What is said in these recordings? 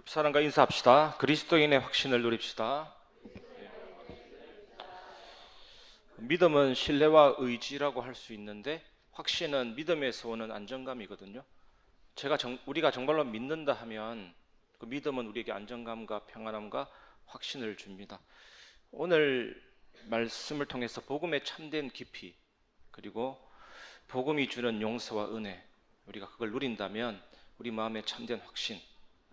옆 사람과 인사합시다. 그리스도인의 확신을 누립시다. 믿음은 신뢰와 의지라고 할 수 있는데 확신은 믿음에서 오는 안정감이거든요. 우리가 정말로 믿는다 하면 그 믿음은 우리에게 안정감과 평안함과 확신을 줍니다. 오늘 말씀을 통해서 복음의 참된 깊이, 그리고 복음이 주는 용서와 은혜, 우리가 그걸 누린다면 우리 마음에 참된 확신,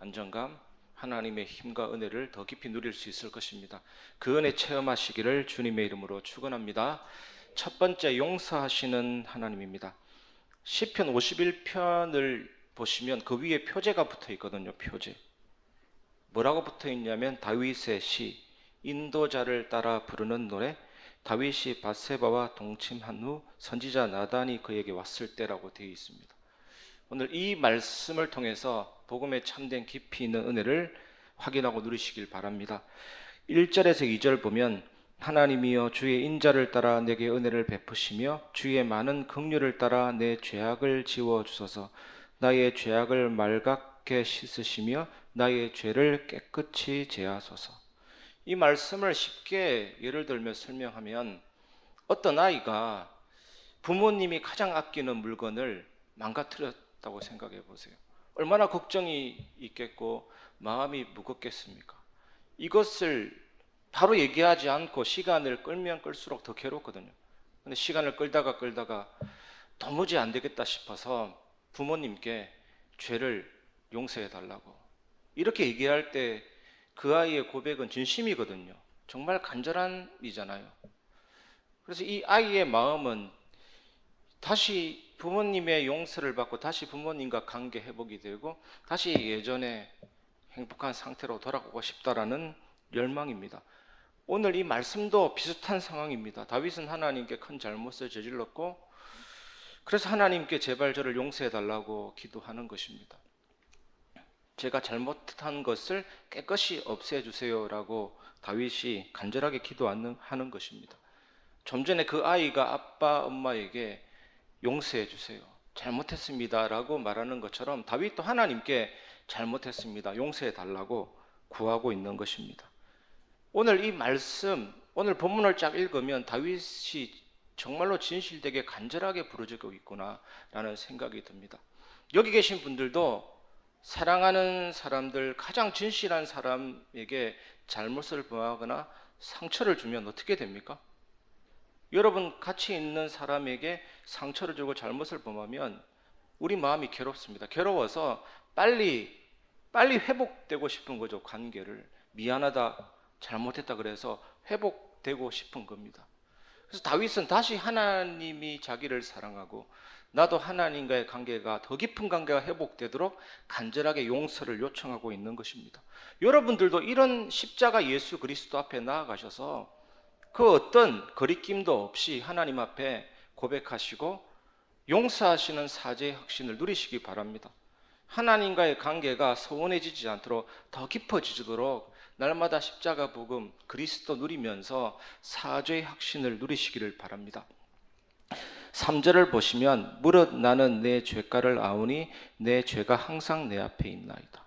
안정감, 하나님의 힘과 은혜를 더 깊이 누릴 수 있을 것입니다. 그 은혜 체험하시기를 주님의 이름으로 축원합니다. 첫 번째, 용서하시는 하나님입니다. 시편 51편을 보시면 그 위에 표제가 붙어 있거든요. 표제. 뭐라고 붙어 있냐면 다윗의 시, 인도자를 따라 부르는 노래, 다윗이 밧세바와 동침한 후 선지자 나단이 그에게 왔을 때라고 되어 있습니다. 오늘 이 말씀을 통해서 복음의 참된 깊이 있는 은혜를 확인하고 누리시길 바랍니다. 1절에서 2절 보면 하나님이여 주의 인자를 따라 내게 은혜를 베푸시며 주의 많은 긍휼을 따라 내 죄악을 지워 주소서. 나의 죄악을 맑게 씻으시며 나의 죄를 깨끗이 제하소서. 이 말씀을 쉽게 예를 들며 설명하면 어떤 아이가 부모님이 가장 아끼는 물건을 망가뜨렸다고 생각해 보세요. 얼마나 걱정이 있겠고 마음이 무겁겠습니까? 이것을 바로 얘기하지 않고 시간을 끌면 끌수록 더 괴롭거든요. 근데 시간을 끌다가 도무지 안 되겠다 싶어서 부모님께 죄를 용서해 달라고 이렇게 얘기할 때 그 아이의 고백은 진심이거든요. 정말 간절한 이잖아요. 그래서 이 아이의 마음은 다시 부모님의 용서를 받고 다시 부모님과 관계 회복이 되고 다시 예전의 행복한 상태로 돌아가고 싶다라는 열망입니다. 오늘 이 말씀도 비슷한 상황입니다. 다윗은 하나님께 큰 잘못을 저질렀고 그래서 하나님께 제발 저를 용서해 달라고 기도하는 것입니다. 제가 잘못한 것을 깨끗이 없애주세요라고 다윗이 간절하게 기도하는 것입니다. 좀 전에 그 아이가 아빠 엄마에게 용서해 주세요, 잘못했습니다라고 말하는 것처럼 다윗도 하나님께 잘못했습니다, 용서해 달라고 구하고 있는 것입니다. 오늘 이 말씀, 오늘 본문을 쫙 읽으면 다윗이 정말로 진실되게 간절하게 부르짖고 있구나라는 생각이 듭니다. 여기 계신 분들도 사랑하는 사람들, 가장 진실한 사람에게 잘못을 범하거나 상처를 주면 어떻게 됩니까? 여러분 같이 있는 사람에게 상처를 주고 잘못을 범하면 우리 마음이 괴롭습니다. 괴로워서 빨리 회복되고 싶은 거죠. 관계를 미안하다, 잘못했다 그래서 회복되고 싶은 겁니다. 그래서 다윗은 다시 하나님이 자기를 사랑하고 나도 하나님과의 관계가 더 깊은 관계가 회복되도록 간절하게 용서를 요청하고 있는 것입니다. 여러분들도 이런 십자가 예수 그리스도 앞에 나아가셔서 그 어떤 거리낌도 없이 하나님 앞에 고백하시고 용서하시는 사죄의 확신을 누리시기 바랍니다. 하나님과의 관계가 소원해지지 않도록 더 깊어지도록 날마다 십자가 복음 그리스도 누리면서 사죄의 확신을 누리시기를 바랍니다. 3절을 보시면 무릇 나는 내 죄가를 아오니 내 죄가 항상 내 앞에 있나이다.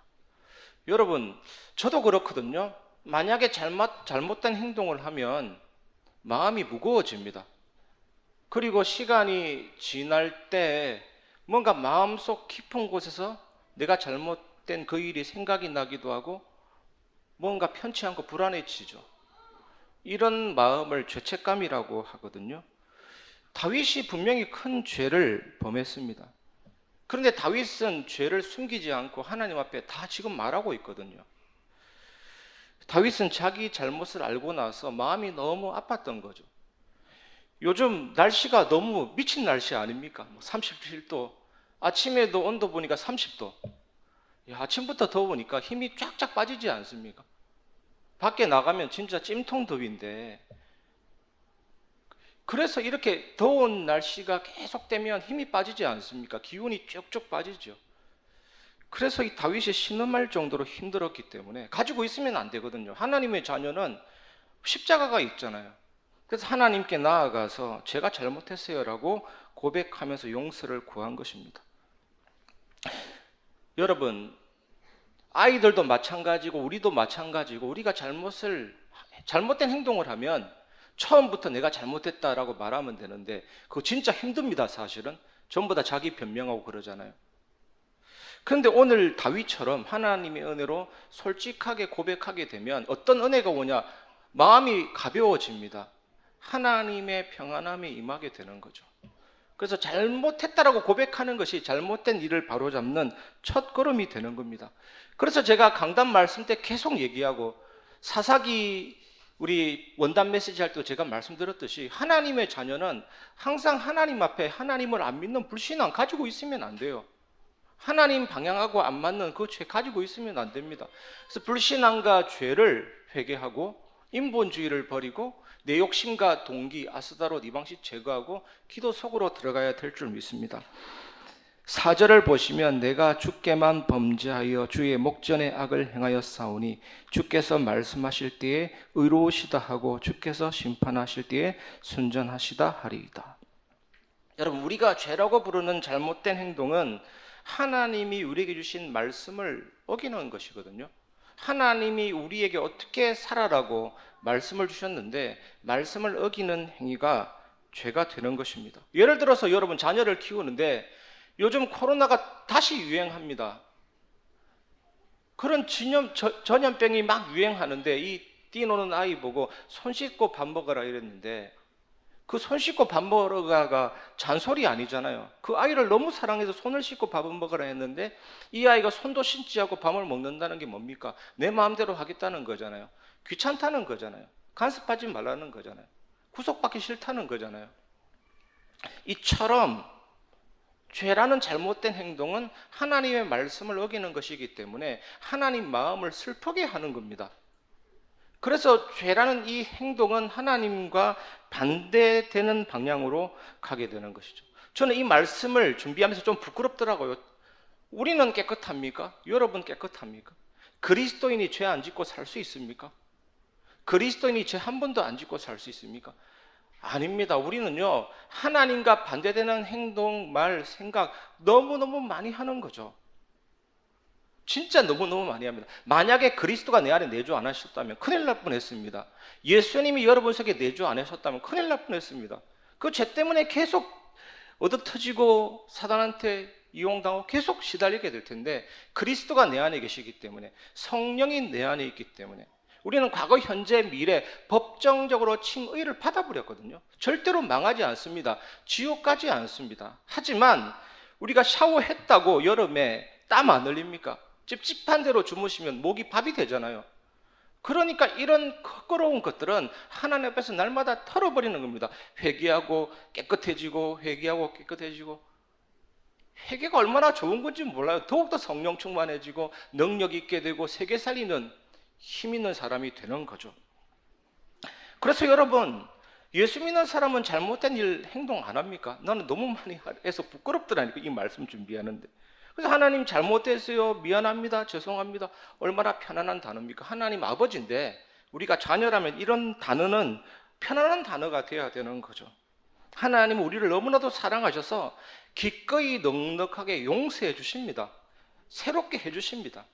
여러분, 저도 그렇거든요. 만약에 잘못된 행동을 하면 마음이 무거워집니다. 그리고 시간이 지날 때 뭔가 마음속 깊은 곳에서 내가 잘못된 그 일이 생각이 나기도 하고 뭔가 편치 않고 불안해지죠. 이런 마음을 죄책감이라고 하거든요. 다윗이 분명히 큰 죄를 범했습니다. 그런데 다윗은 죄를 숨기지 않고 하나님 앞에 다 지금 말하고 있거든요. 다윗은 자기 잘못을 알고 나서 마음이 너무 아팠던 거죠. 요즘 날씨가 너무 미친 날씨 아닙니까? 37도, 아침에도 온도 보니까 30도. 아침부터 더우니까 힘이 쫙쫙 빠지지 않습니까? 밖에 나가면 진짜 찜통 더위인데, 그래서 이렇게 더운 날씨가 계속되면 힘이 빠지지 않습니까? 기운이 쭉쭉 빠지죠. 그래서 이 다윗이 신음할 정도로 힘들었기 때문에 가지고 있으면 안 되거든요. 하나님의 자녀는 십자가가 있잖아요. 그래서 하나님께 나아가서 제가 잘못했어요라고 고백하면서 용서를 구한 것입니다. 여러분, 아이들도 마찬가지고 우리도 마찬가지고 우리가 잘못된 행동을 하면 처음부터 내가 잘못했다라고 말하면 되는데 그거 진짜 힘듭니다. 사실은 전부 다 자기 변명하고 그러잖아요. 그런데 오늘 다윗처럼 하나님의 은혜로 솔직하게 고백하게 되면 어떤 은혜가 오냐? 마음이 가벼워집니다. 하나님의 평안함이 임하게 되는 거죠. 그래서 잘못했다라고 고백하는 것이 잘못된 일을 바로잡는 첫 걸음이 되는 겁니다. 그래서 제가 강단 말씀 때 계속 얘기하고 사사기 우리 원단 메시지 할 때 제가 말씀드렸듯이 하나님의 자녀는 항상 하나님 앞에 하나님을 안 믿는 불신앙 가지고 있으면 안 돼요. 하나님 방향하고 안 맞는 그 죄 가지고 있으면 안 됩니다. 그래서 불신앙과 죄를 회개하고 인본주의를 버리고 내 욕심과 동기, 아스다롯, 이방식 제거하고 기도 속으로 들어가야 될 줄 믿습니다. 4절을 보시면 내가 주께만 범죄하여 주의 목전에 악을 행하였사오니 주께서 말씀하실 때에 의로우시다 하고 주께서 심판하실 때에 순전하시다 하리이다. 여러분, 우리가 죄라고 부르는 잘못된 행동은 하나님이 우리에게 주신 말씀을 어기는 것이거든요. 하나님이 우리에게 어떻게 살아라고 말씀을 주셨는데 말씀을 어기는 행위가 죄가 되는 것입니다. 예를 들어서 여러분 자녀를 키우는데 요즘 코로나가 다시 유행합니다. 그런 전염병이 막 유행하는데 이 뛰노는 아이 보고 손 씻고 밥 먹어라 이랬는데 그 손 씻고 밥 먹어라가 잔소리 아니잖아요. 그 아이를 너무 사랑해서 손을 씻고 밥을 먹으라 했는데 이 아이가 손도 씻지 않고 밥을 먹는다는 게 뭡니까? 내 마음대로 하겠다는 거잖아요. 귀찮다는 거잖아요. 간섭하지 말라는 거잖아요. 구속받기 싫다는 거잖아요. 이처럼 죄라는 잘못된 행동은 하나님의 말씀을 어기는 것이기 때문에 하나님 마음을 슬프게 하는 겁니다. 그래서 죄라는 이 행동은 하나님과 반대되는 방향으로 가게 되는 것이죠. 저는 이 말씀을 준비하면서 좀 부끄럽더라고요. 우리는 깨끗합니까? 여러분 깨끗합니까? 그리스도인이 죄 안 짓고 살 수 있습니까? 그리스도인이 죄 한 번도 안 짓고 살 수 있습니까? 아닙니다. 우리는요, 하나님과 반대되는 행동, 말, 생각 너무너무 많이 하는 거죠. 진짜 너무너무 많이 합니다. 만약에 그리스도가 내 안에 내주 안 하셨다면 큰일 날 뻔했습니다. 예수님이 여러분 속에 내주 안 하셨다면 큰일 날 뻔했습니다. 그 죄 때문에 계속 얻어터지고 사단한테 이용당하고 계속 시달리게 될 텐데 그리스도가 내 안에 계시기 때문에 성령이 내 안에 있기 때문에 우리는 과거, 현재, 미래 법정적으로 칭의를 받아버렸거든요. 절대로 망하지 않습니다. 지옥 가지 않습니다. 하지만 우리가 샤워했다고 여름에 땀 안 흘립니까? 찝찝한 대로 주무시면 목이 밥이 되잖아요. 그러니까 이런 거꾸로운 것들은 하나님 앞에서 날마다 털어버리는 겁니다. 회개하고 깨끗해지고 회개하고 깨끗해지고. 회개가 얼마나 좋은 건지 몰라요. 더욱더 성령 충만해지고 능력 있게 되고 세계 살리는 힘 있는 사람이 되는 거죠. 그래서 여러분, 예수 믿는 사람은 잘못된 일 행동 안 합니까? 나는 너무 많이 해서 부끄럽더라니까 이 말씀 준비하는데. 그래서 하나님 잘못했어요. 미안합니다. 죄송합니다. 얼마나 편안한 단어입니까? 하나님 아버지인데 우리가 자녀라면 이런 단어는 편안한 단어가 되어야 되는 거죠. 하나님은 우리를 너무나도 사랑하셔서 기꺼이 넉넉하게 용서해 주십니다. 새롭게 해 주십니다.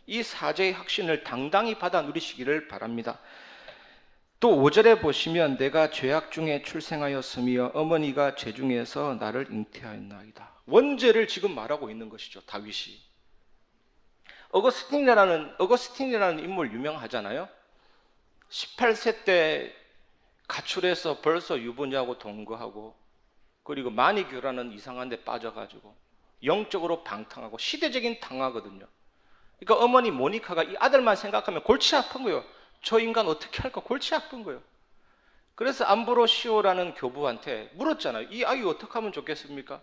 이 사죄의 확신을 당당히 받아 누리시기를 바랍니다. 또 5절에 보시면 내가 죄악 중에 출생하였으며 어머니가 죄 중에서 나를 잉태하였나이다. 원죄를 지금 말하고 있는 것이죠. 다윗이. 어거스틴이라는 인물 유명하잖아요. 18세 때 가출해서 벌써 유부녀하고 동거하고 그리고 마니교라는 이상한 데 빠져가지고 영적으로 방탕하고 시대적인 당하거든요. 그러니까 어머니 모니카가 이 아들만 생각하면 골치 아픈 거예요. 저 인간 어떻게 할까 골치 아픈 거예요. 그래서 암브로시오라는 교부한테 물었잖아요. 이 아이 어떻게 하면 좋겠습니까?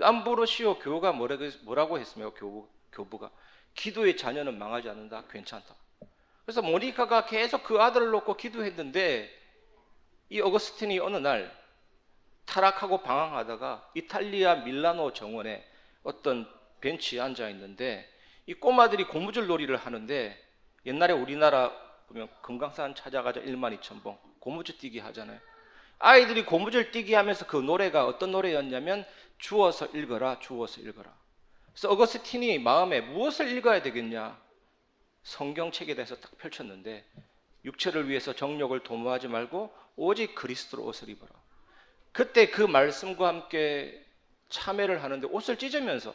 암브로시오 교우가 뭐라고 했습니까? 교부가 기도의 자녀는 망하지 않는다. 괜찮다. 그래서 모니카가 계속 그 아들을 놓고 기도했는데 이 어거스틴이 어느 날 타락하고 방황하다가 이탈리아 밀라노 정원에 어떤 벤치에 앉아 있는데 이 꼬마들이 고무줄 놀이를 하는데 옛날에 우리나라 보면 금강산 찾아가자 12,000봉 고무줄 뛰기 하잖아요. 아이들이 고무줄 뛰기 하면서 그 노래가 어떤 노래였냐면 주워서 읽어라 주워서 읽어라. 그래서 어거스틴이 마음에 무엇을 읽어야 되겠냐 성경책에 대해서 딱 펼쳤는데 육체를 위해서 정욕을 도모하지 말고 오직 그리스도로 옷을 입어라. 그때 그 말씀과 함께 참회를 하는데 옷을 찢으면서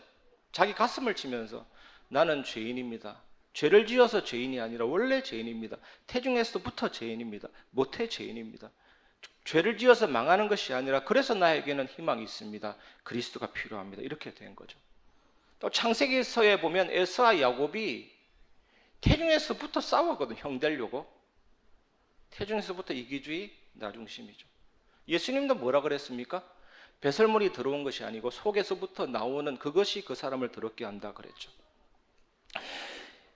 자기 가슴을 치면서 나는 죄인입니다. 죄를 지어서 죄인이 아니라 원래 죄인입니다. 태중에서부터 죄인입니다. 모태 죄인입니다. 죄를 지어서 망하는 것이 아니라 그래서 나에게는 희망이 있습니다. 그리스도가 필요합니다. 이렇게 된 거죠. 또 창세기서에 보면 에서와 야곱이 태중에서부터 싸웠거든. 형 되려고. 태중에서부터 이기주의, 나중심이죠. 예수님도 뭐라 그랬습니까? 배설물이 들어온 것이 아니고 속에서부터 나오는 그것이 그 사람을 더럽게 한다 그랬죠.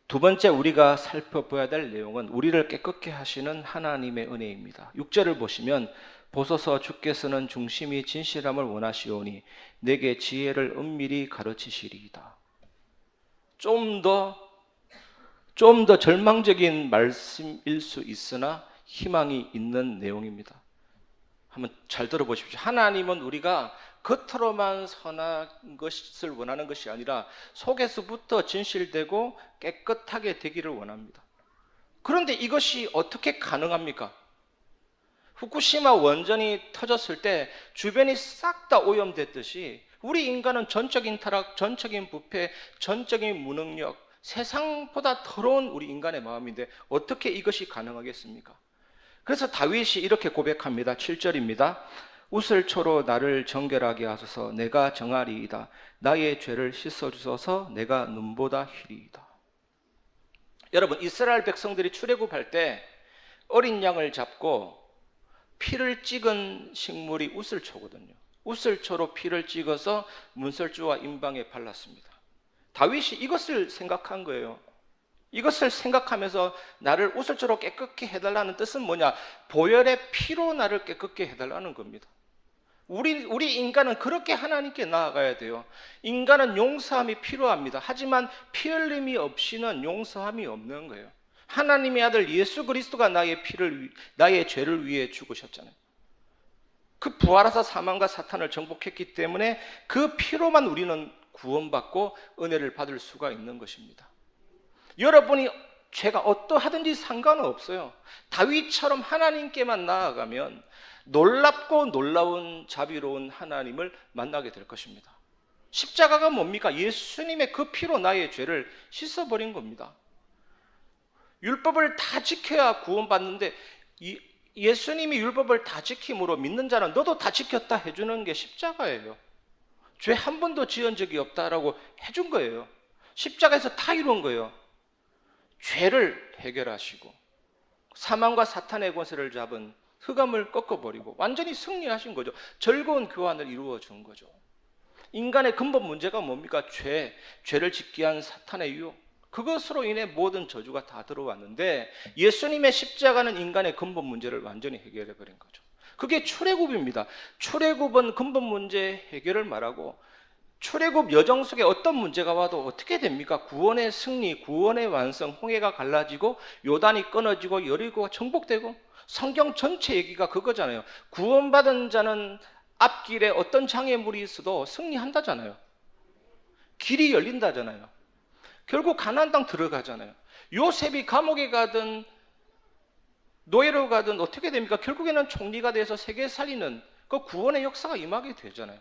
두 번째 우리가 살펴봐야 될 내용은 우리를 깨끗게 하시는 하나님의 은혜입니다. 6절을 보시면 보소서 주께서는 중심이 진실함을 원하시오니 내게 지혜를 은밀히 가르치시리이다. 좀 더 절망적인 말씀일 수 있으나 희망이 있는 내용입니다. 한번 잘 들어보십시오. 하나님은 우리가 겉으로만 선한 것을 원하는 것이 아니라 속에서부터 진실되고 깨끗하게 되기를 원합니다. 그런데 이것이 어떻게 가능합니까? 후쿠시마 원전이 터졌을 때 주변이 싹 다 오염됐듯이 우리 인간은 전적인 타락, 전적인 부패, 전적인 무능력, 세상보다 더러운 우리 인간의 마음인데 어떻게 이것이 가능하겠습니까? 그래서 다윗이 이렇게 고백합니다. 7절입니다. 우슬초로 나를 정결하게 하소서 내가 정하리이다. 나의 죄를 씻어주소서 내가 눈보다 희리이다. 여러분, 이스라엘 백성들이 출애굽할 때 어린 양을 잡고 피를 찍은 식물이 우슬초거든요. 우슬초로 피를 찍어서 문설주와 임방에 발랐습니다. 다윗이 이것을 생각한 거예요. 이것을 생각하면서 나를 우슬초로 깨끗게 해달라는 뜻은 뭐냐? 보혈의 피로 나를 깨끗게 해달라는 겁니다. 우리 인간은 그렇게 하나님께 나아가야 돼요. 인간은 용서함이 필요합니다. 하지만 피 흘림이 없이는 용서함이 없는 거예요. 하나님의 아들 예수 그리스도가 나의 죄를 위해 죽으셨잖아요. 그 부활하사 사망과 사탄을 정복했기 때문에 그 피로만 우리는 구원받고 은혜를 받을 수가 있는 것입니다. 여러분이 죄가 어떠하든지 상관은 없어요. 다윗처럼 하나님께만 나아가면 놀랍고 놀라운 자비로운 하나님을 만나게 될 것입니다. 십자가가 뭡니까? 예수님의 그 피로 나의 죄를 씻어버린 겁니다. 율법을 다 지켜야 구원받는데 예수님이 율법을 다 지킴으로 믿는 자는 너도 다 지켰다 해주는 게 십자가예요. 죄 한 번도 지은 적이 없다라고 해준 거예요. 십자가에서 다 이룬 거예요. 죄를 해결하시고 사망과 사탄의 권세를 잡은 흑암을 꺾어버리고 완전히 승리하신 거죠. 즐거운 교환을 이루어 준 거죠. 인간의 근본 문제가 뭡니까? 죄를 짓게 한 사탄의 유혹. 그것으로 인해 모든 저주가 다 들어왔는데 예수님의 십자가는 인간의 근본 문제를 완전히 해결해 버린 거죠. 그게 출애굽입니다. 출애굽은 근본 문제 해결을 말하고 출애굽 여정 속에 어떤 문제가 와도 어떻게 됩니까? 구원의 승리, 구원의 완성, 홍해가 갈라지고 요단이 끊어지고 여리고가 정복되고 성경 전체 얘기가 그거잖아요. 구원받은 자는 앞길에 어떤 장애물이 있어도 승리한다잖아요. 길이 열린다잖아요. 결국 가나안 땅 들어가잖아요. 요셉이 감옥에 가든 노예로 가든 어떻게 됩니까? 결국에는 총리가 돼서 세계 살리는 그 구원의 역사가 임하게 되잖아요.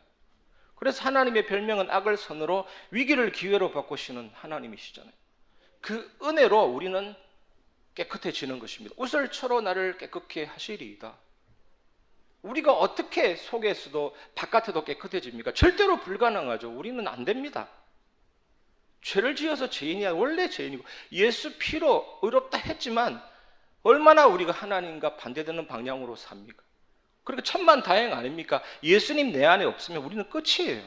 그래서 하나님의 별명은 악을 선으로 위기를 기회로 바꾸시는 하나님이시잖아요. 그 은혜로 우리는 깨끗해지는 것입니다. 우슬초로 나를 깨끗게 하시리이다. 우리가 어떻게 속에서도 바깥에도 깨끗해집니까? 절대로 불가능하죠. 우리는 안 됩니다. 죄를 지어서 죄인이야. 원래 죄인이고 예수 피로 의롭다 했지만 얼마나 우리가 하나님과 반대되는 방향으로 삽니까? 그러니까 천만다행 아닙니까? 예수님 내 안에 없으면 우리는 끝이에요.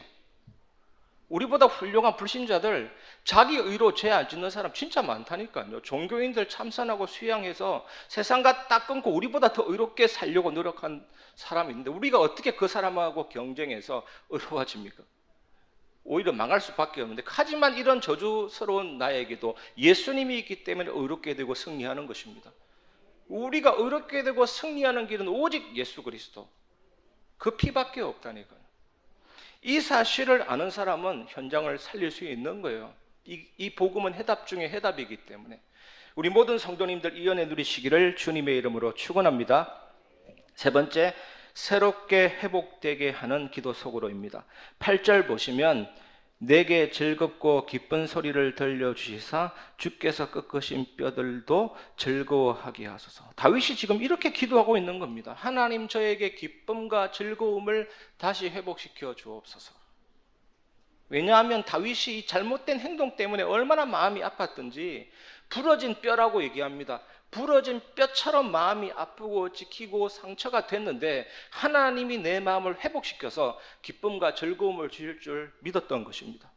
우리보다 훌륭한 불신자들 자기 의로 죄 안 짓는 사람 진짜 많다니까요. 종교인들 참선하고 수양해서 세상과 딱 끊고 우리보다 더 의롭게 살려고 노력한 사람이 있는데 우리가 어떻게 그 사람하고 경쟁해서 의로워집니까? 오히려 망할 수밖에 없는데 하지만 이런 저주스러운 나에게도 예수님이 있기 때문에 의롭게 되고 승리하는 것입니다. 우리가 의롭게 되고 승리하는 길은 오직 예수 그리스도 그 피밖에 없다니까요. 이 사실을 아는 사람은 현장을 살릴 수 있는 거예요. 이 복음은 해답 중에 해답이기 때문에 우리 모든 성도님들 이 은혜 누리시기를 주님의 이름으로 축원합니다. 세 번째, 새롭게 회복되게 하는 기도 속으로입니다. 8절 보시면 내게 즐겁고 기쁜 소리를 들려주시사 주께서 꺾으신 뼈들도 즐거워하게 하소서. 다윗이 지금 이렇게 기도하고 있는 겁니다. 하나님, 저에게 기쁨과 즐거움을 다시 회복시켜 주옵소서. 왜냐하면 다윗이 이 잘못된 행동 때문에 얼마나 마음이 아팠던지 부러진 뼈라고 얘기합니다. 부러진 뼈처럼 마음이 아프고 지키고 상처가 됐는데 하나님이 내 마음을 회복시켜서 기쁨과 즐거움을 주실 줄 믿었던 것입니다.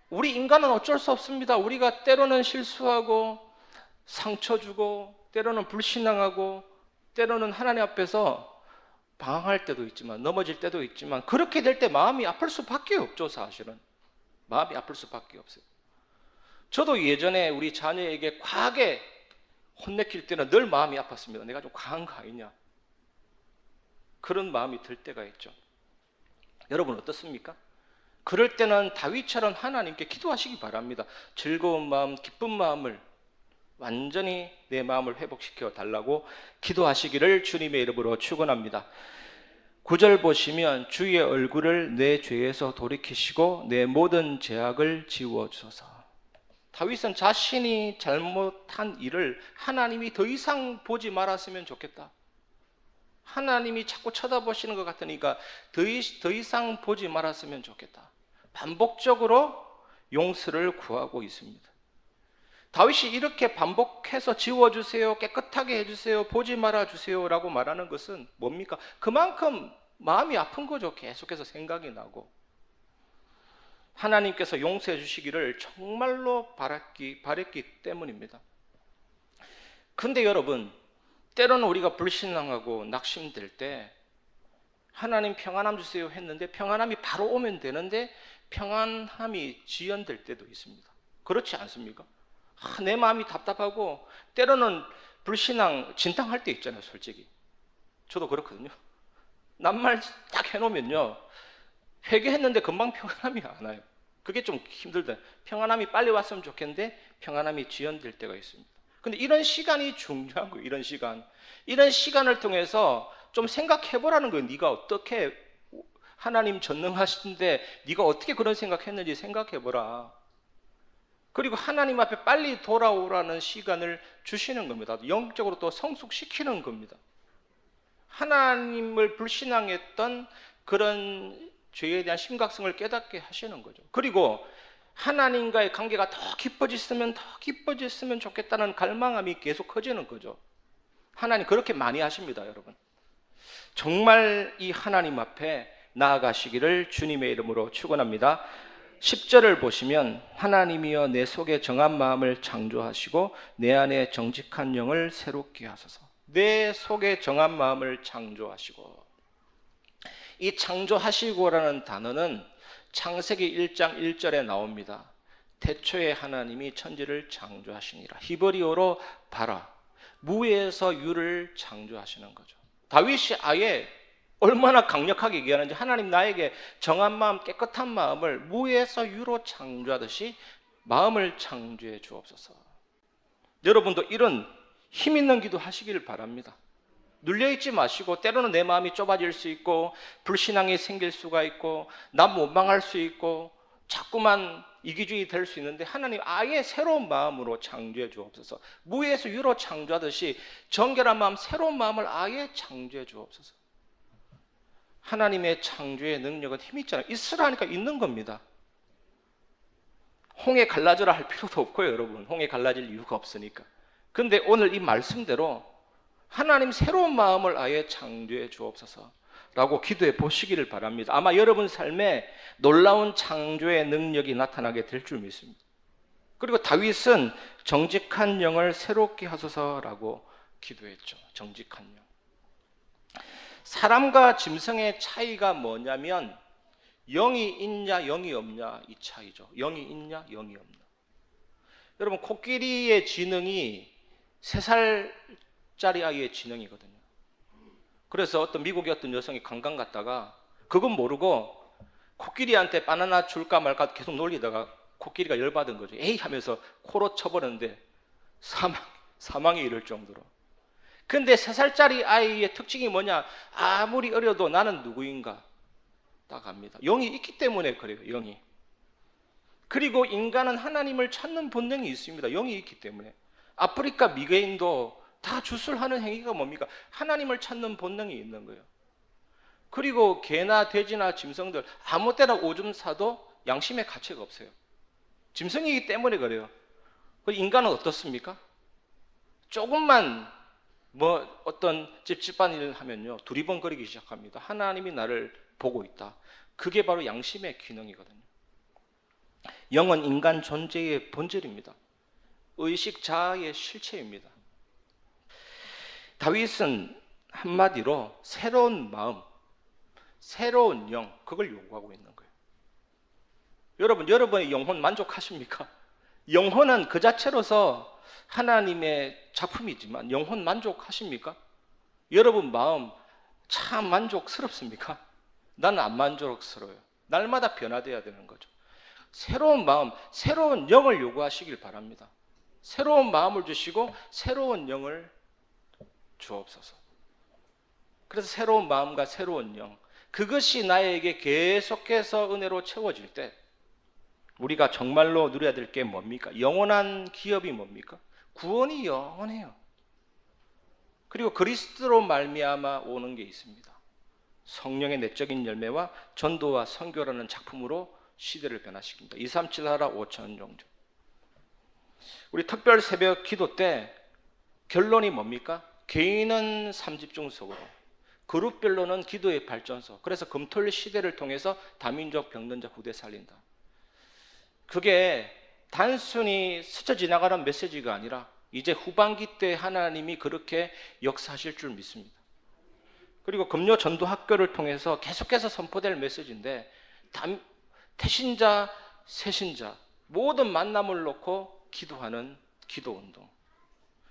우리 인간은 어쩔 수 없습니다. 우리가 때로는 실수하고 상처 주고 때로는 불신앙하고 때로는 하나님 앞에서 방황할 때도 있지만 넘어질 때도 있지만 그렇게 될 때 마음이 아플 수밖에 없죠. 사실은 마음이 아플 수밖에 없어요. 저도 예전에 우리 자녀에게 과하게 혼내킬 때는 늘 마음이 아팠습니다. 내가 좀 과한 거 아니냐, 그런 마음이 들 때가 있죠. 여러분 어떻습니까? 그럴 때는 다윗처럼 하나님께 기도하시기 바랍니다. 즐거운 마음, 기쁜 마음을 완전히 내 마음을 회복시켜 달라고 기도하시기를 주님의 이름으로 축원합니다. 9절 보시면 주의 얼굴을 내 죄에서 돌이키시고 내 모든 죄악을 지워주소서. 다윗은 자신이 잘못한 일을 하나님이 더 이상 보지 말았으면 좋겠다. 하나님이 자꾸 쳐다보시는 것 같으니까 더 이상 보지 말았으면 좋겠다. 반복적으로 용서를 구하고 있습니다. 다윗이 이렇게 반복해서 지워주세요, 깨끗하게 해주세요, 보지 말아주세요 라고 말하는 것은 뭡니까? 그만큼 마음이 아픈 거죠. 계속해서 생각이 나고 하나님께서 용서해 주시기를 정말로 바랬기 때문입니다. 근데 여러분, 때로는 우리가 불신앙하고 낙심될 때 하나님 평안함 주세요 했는데 평안함이 바로 오면 되는데 평안함이 지연될 때도 있습니다. 그렇지 않습니까? 내 마음이 답답하고 때로는 불신앙 진탕할 때 있잖아요. 솔직히 저도 그렇거든요. 낱말 딱 해놓으면요, 회개했는데 금방 평안함이 안 와요. 그게 좀 힘들다. 평안함이 빨리 왔으면 좋겠는데 평안함이 지연될 때가 있습니다. 근데 이런 시간이 중요한 거예요. 이런 시간을 통해서 좀 생각해보라는 거예요. 네가 어떻게, 하나님 전능하신데 네가 어떻게 그런 생각했는지 생각해보라. 그리고 하나님 앞에 빨리 돌아오라는 시간을 주시는 겁니다. 영적으로 또 성숙시키는 겁니다. 하나님을 불신앙했던 그런 죄에 대한 심각성을 깨닫게 하시는 거죠. 그리고 하나님과의 관계가 더 깊어졌으면 좋겠다는 갈망함이 계속 커지는 거죠. 하나님 그렇게 많이 하십니다, 여러분. 정말 이 하나님 앞에 나아가시기를 주님의 이름으로 축원합니다. 10절을 보시면 하나님이여 내 속에 정한 마음을 창조하시고 내 안에 정직한 영을 새롭게 하소서. 내 속에 정한 마음을 창조하시고, 이 창조하시고라는 단어는 창세기 1장 1절에 나옵니다. 태초에 하나님이 천지를 창조하시니라. 히브리어로 바라, 무에서 유를 창조하시는 거죠. 다윗이 아예 얼마나 강력하게 얘기하는지, 하나님 나에게 정한 마음, 깨끗한 마음을 무에서 유로 창조하듯이 마음을 창조해 주옵소서. 여러분도 이런 힘 있는 기도 하시길 바랍니다. 눌려있지 마시고, 때로는 내 마음이 좁아질 수 있고 불신앙이 생길 수가 있고 난 원망할 수 있고 자꾸만 이기주의 될 수 있는데 하나님 아예 새로운 마음으로 창조해 주옵소서. 무에서 유로 창조하듯이 정결한 마음, 새로운 마음을 아예 창조해 주옵소서. 하나님의 창조의 능력은 힘이 있잖아요. 있으라니까 있는 겁니다. 홍해 갈라져라 할 필요도 없고요, 여러분. 홍해 갈라질 이유가 없으니까. 근데 오늘 이 말씀대로 하나님 새로운 마음을 아예 창조해 주옵소서라고 기도해 보시기를 바랍니다. 아마 여러분 삶에 놀라운 창조의 능력이 나타나게 될 줄 믿습니다. 그리고 다윗은 정직한 영을 새롭게 하소서라고 기도했죠. 정직한 영. 사람과 짐승의 차이가 뭐냐면 영이 있냐 영이 없냐 이 차이죠. 영이 있냐 영이 없냐. 여러분, 코끼리의 지능이 3살짜리 아이의 지능이거든요. 그래서 어떤 미국의 어떤 여성이 관광 갔다가 그건 모르고 코끼리한테 바나나 줄까 말까 계속 놀리다가 코끼리가 열받은 거죠. 에이 하면서 코로 쳐버렸는데 사망에 이를 정도로. 근데 3살짜리 아이의 특징이 뭐냐? 아무리 어려도 나는 누구인가? 딱 압니다. 영이 있기 때문에 그래요. 영이. 그리고 인간은 하나님을 찾는 본능이 있습니다. 영이 있기 때문에. 아프리카 미개인도 다 주술하는 행위가 뭡니까? 하나님을 찾는 본능이 있는 거예요. 그리고 개나 돼지나 짐승들 아무 때나 오줌 싸도 양심의 가치가 없어요. 짐승이기 때문에 그래요. 인간은 어떻습니까? 조금만 어떤 찝찝한 일을 하면요, 두리번거리기 시작합니다. 하나님이 나를 보고 있다. 그게 바로 양심의 기능이거든요. 영은 인간 존재의 본질입니다. 의식 자아의 실체입니다. 다윗은 한마디로 새로운 마음, 새로운 영, 그걸 요구하고 있는 거예요. 여러분, 여러분의 영혼 만족하십니까? 영혼은 그 자체로서 하나님의 작품이지만 영혼 만족하십니까? 여러분 마음 참 만족스럽습니까? 나는 안 만족스러워요. 날마다 변화되어야 되는 거죠. 새로운 마음, 새로운 영을 요구하시길 바랍니다. 새로운 마음을 주시고 새로운 영을 주옵소서. 그래서 새로운 마음과 새로운 영, 그것이 나에게 계속해서 은혜로 채워질 때 우리가 정말로 누려야 될 게 뭡니까? 영원한 기업이 뭡니까? 구원이 영원해요. 그리고 그리스도로 말미암아 오는 게 있습니다. 성령의 내적인 열매와 전도와 선교라는 작품으로 시대를 변화시킵니다. 237 하라 5천 종족. 우리 특별 새벽 기도 때 결론이 뭡니까? 개인은 삼집중 속으로, 그룹별로는 기도의 발전소. 그래서 금토일 시대를 통해서 다민족 병든자 후대 살린다. 그게 단순히 스쳐 지나가는 메시지가 아니라 이제 후반기 때 하나님이 그렇게 역사하실 줄 믿습니다. 그리고 금요 전도 학교를 통해서 계속해서 선포될 메시지인데, 태신자, 새신자 모든 만남을 놓고 기도하는 기도 운동.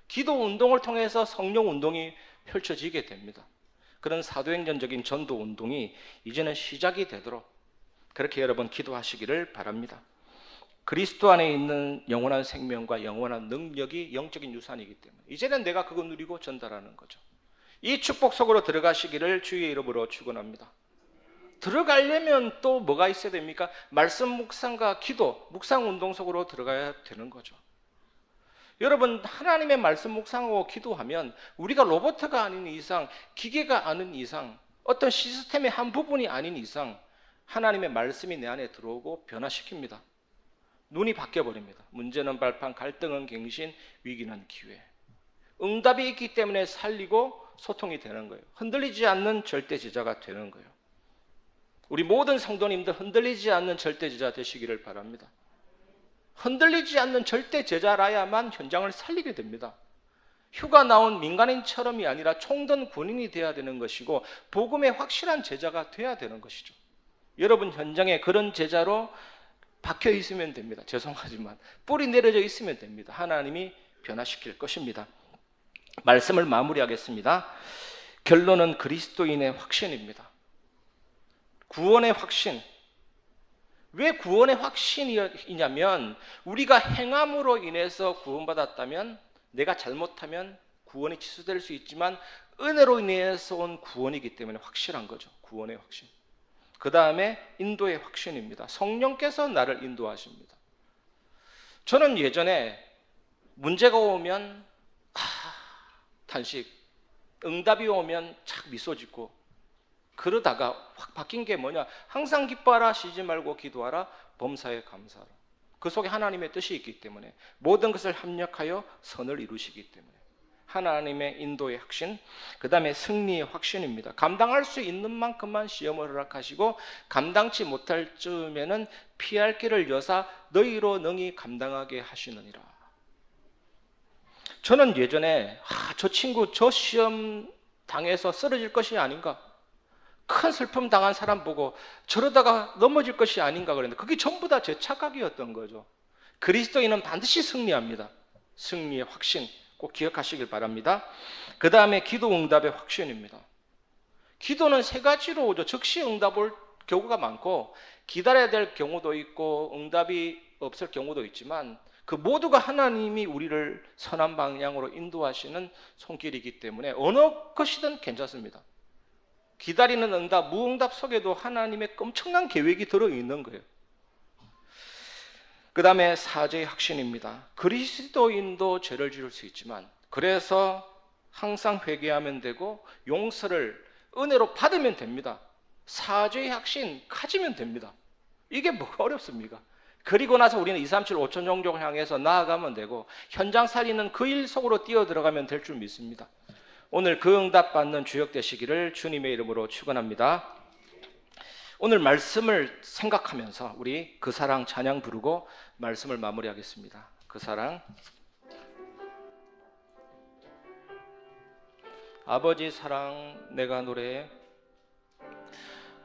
기도 운동을 통해서 성령 운동이 펼쳐지게 됩니다. 그런 사도행전적인 전도 운동이 이제는 시작이 되도록 그렇게 여러분 기도하시기를 바랍니다. 그리스도 안에 있는 영원한 생명과 영원한 능력이 영적인 유산이기 때문에 이제는 내가 그거 누리고 전달하는 거죠. 이 축복 속으로 들어가시기를 주의 이름으로 축원합니다. 들어가려면 또 뭐가 있어야 됩니까? 말씀 묵상과 기도, 묵상 운동 속으로 들어가야 되는 거죠. 여러분, 하나님의 말씀 묵상하고 기도하면 우리가 로봇가 아닌 이상, 기계가 아닌 이상, 어떤 시스템의 한 부분이 아닌 이상 하나님의 말씀이 내 안에 들어오고 변화시킵니다. 눈이 바뀌어버립니다. 문제는 발판, 갈등은 갱신, 위기는 기회. 응답이 있기 때문에 살리고 소통이 되는 거예요. 흔들리지 않는 절대 제자가 되는 거예요. 우리 모든 성도님들 흔들리지 않는 절대 제자 되시기를 바랍니다. 흔들리지 않는 절대 제자라야만 현장을 살리게 됩니다. 휴가 나온 민간인처럼이 아니라 총든 군인이 되어야 되는 것이고 복음의 확실한 제자가 되어야 되는 것이죠. 여러분 현장에 그런 제자로 박혀 있으면 됩니다. 죄송하지만 뿌리 내려져 있으면 됩니다. 하나님이 변화시킬 것입니다. 말씀을 마무리하겠습니다. 결론은 그리스도인의 확신입니다. 구원의 확신. 왜 구원의 확신이냐면 우리가 행함으로 인해서 구원받았다면, 내가 잘못하면 구원이 취소될 수 있지만 은혜로 인해서 온 구원이기 때문에 확실한 거죠. 구원의 확신. 그 다음에 인도의 확신입니다. 성령께서 나를 인도하십니다. 저는 예전에 문제가 오면 탄식, 응답이 오면 착 미소 짓고 그러다가 확 바뀐 게 뭐냐? 항상 기뻐하라, 쉬지 말고 기도하라, 범사에 감사하라. 그 속에 하나님의 뜻이 있기 때문에 모든 것을 합력하여 선을 이루시기 때문에 하나님의 인도의 확신, 그 다음에 승리의 확신입니다. 감당할 수 있는 만큼만 시험을 허락하시고 감당치 못할 즈음에는 피할 길을 여사 너희로 능히 감당하게 하시느니라. 저는 예전에 저 친구 저 시험 당해서 쓰러질 것이 아닌가, 큰 슬픔 당한 사람 보고 저러다가 넘어질 것이 아닌가 그랬는데 그게 전부 다 제 착각이었던 거죠. 그리스도인은 반드시 승리합니다. 승리의 확신 꼭 기억하시길 바랍니다. 그 다음에 기도 응답의 확신입니다. 기도는 세 가지로 오죠. 즉시 응답 올 경우가 많고 기다려야 될 경우도 있고 응답이 없을 경우도 있지만 그 모두가 하나님이 우리를 선한 방향으로 인도하시는 손길이기 때문에 어느 것이든 괜찮습니다. 기다리는 응답, 무응답 속에도 하나님의 엄청난 계획이 들어있는 거예요. 그 다음에 사죄의 확신입니다. 그리스도인도 죄를 지을 수 있지만, 그래서 항상 회개하면 되고 용서를 은혜로 받으면 됩니다. 사죄의 확신 가지면 됩니다. 이게 뭐가 어렵습니까? 그리고 나서 우리는 237 5천 종족을 향해서 나아가면 되고, 현장 살리는 그 일 속으로 뛰어들어가면 될 줄 믿습니다. 오늘 그 응답 받는 주역 되시기를 주님의 이름으로 축원합니다. 오늘 말씀을 생각하면서 우리 그 사랑 찬양 부르고 말씀을 마무리하겠습니다. 그 사랑. 아버지 사랑 내가 노래해.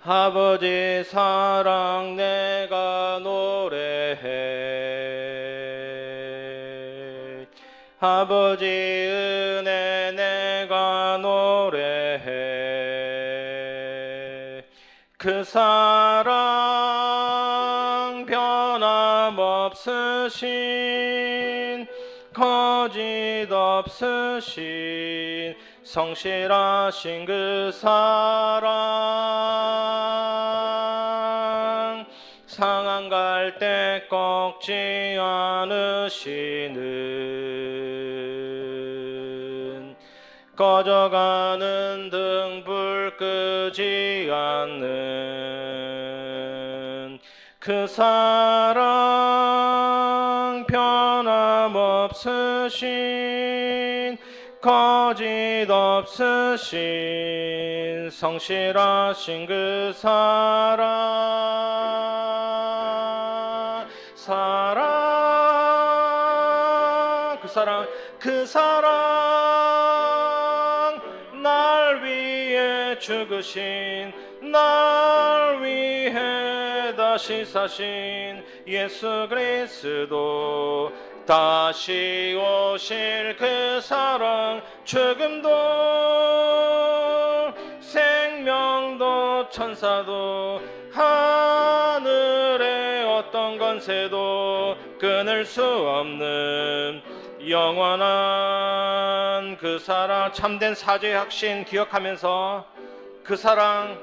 아버지 사랑 내가 노래해. 아버지 은혜 내가 노래해. 그 사랑 변함없으신 거짓 없으신 성실하신 그 사랑 상한 갈 때 꺾지 않으시는 꺼져가는 등불 끄지 않는 그 사랑 변함없으신 거짓 없으신 성실하신 그 사랑 그 사랑 날 위해 죽으신 날 위해 다시 사신 예수 그리스도 다시 오실 그 사랑 죽음도 생명도 천사도 하늘의 어떤 권세도 끊을 수 없는 영원한 그 사랑 참된 사죄의 확신 기억하면서 그 사랑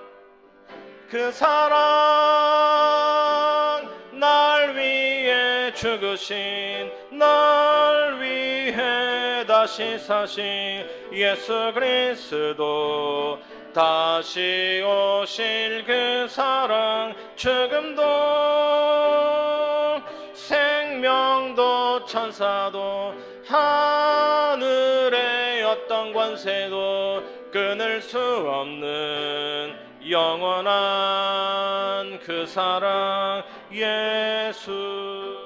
날 위해 죽으신 날 위해 다시 사신 예수 그리스도 다시 오실 그 사랑 죽음도 생명도 천사도 하늘의 어떤 권세도 끊을 수 없는 영원한 그 사랑 예수